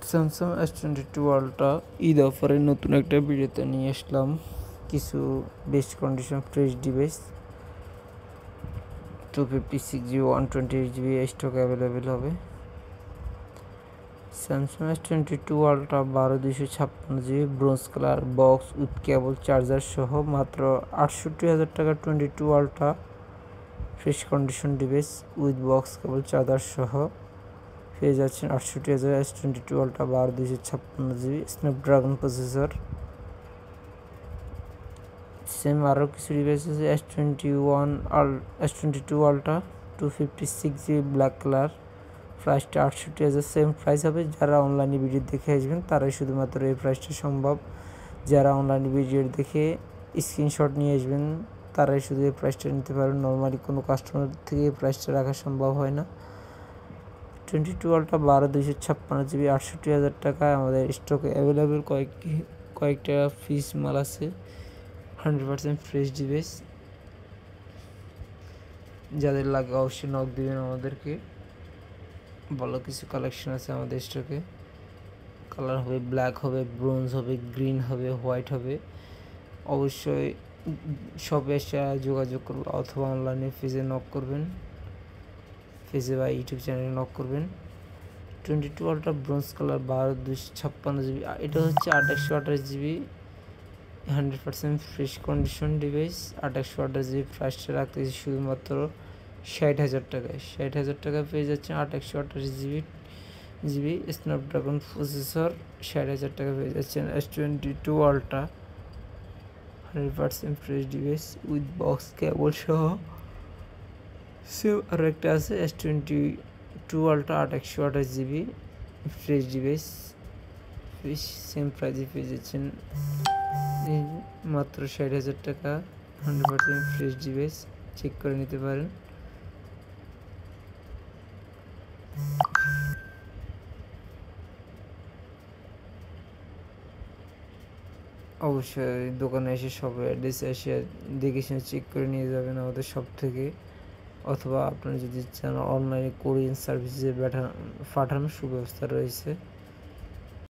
Samsung S22 ultra Eid অফারে নতুন একটা ভিডিওতে নিয়ে আসলাম কিছু best condition fresh device 256GB 128GB stock available হবে। Samsung S22 Ultra 12256GB bronze colour box with cable charger সহ মাত্র ৬৮,০০০ টাকা 22 Ultra fresh condition device with box cable charger সহ পেয়ে যাচ্ছেন ৬৮,০০০ S22 Ultra 12256GB Snapdragon processor. Same আরও কিছু ডিভাইস আছে S22 ultra 256GB black colour, প্রাইসটা ৬৮,০০০। সেম প্রাইস হবে। যারা অনলাইনে ভিডিও দেখে আসবেন তারাই শুধুমাত্র এই প্রাইসটা সম্ভব। যারা অনলাইনে ভিডিও দেখে স্ক্রিনশট নিয়ে আসবেন তারাই শুধু এই প্রাইসটা নিতে পারবেন। নর্মালি কোনো কাস্টমার থেকে এই প্রাইসটা রাখা সম্ভব হয় না। 22 আলট্রা 12256GB ৬৮,০০০ টাকায় আমাদের স্টকে অ্যাভেলেবেল কয়েকটা পিস মাল আছে। 100% ফ্রেশ ডিভাইস। যাদের লাগে অবশ্যই নক দিবেন আমাদেরকে। ভালো কিছু কালেকশন আছে আমাদের স্টকে। কালার হবে ব্ল্যাক হবে, ব্রোঞ্জ হবে, গ্রিন হবে, হোয়াইট হবে। অবশ্যই শপে এসে যোগাযোগ করবেন অথবা অনলাইনে পেজে নক করবেন, পেজে বা ইউটিউব চ্যানেলে নক করবেন। 22 আলট্রা ব্রোঞ্জ কালার 12256GB, এটা হচ্ছে 2828GB 100% fresh condition device. 2828GB প্রাইসটা রাখতেছি শুধুমাত্র ৬০,০০০ টাকায়। ৬০,০০০ টাকায় পেয়ে যাচ্ছেন 2828GB স্ন্যাপড্রাগন প্রসেসর। ৬০,০০০ টাকা পেয়ে যাচ্ছেন S22 ultra 100% fresh device with box কেবল সহ। সেম আরও একটা আছে S22 ultra 2828GB fresh device, same প্রাইসে পেয়ে যাচ্ছেন মাত্র ৬০,০০০ টাকা। 100% ফ্রেশ ডিভাইস, চেক করে নিতে পারেন। অবশ্যই দোকানে এসে সব অ্যাড্রেসে এসে দেখে শুনে চেক করে নিয়ে যাবেন আমাদের শপ থেকে। অথবা আপনারা যদি চান অনলাইনে কোরিয়ান সার্ভিসে পাঠানোর সুব্যবস্থা রয়েছে।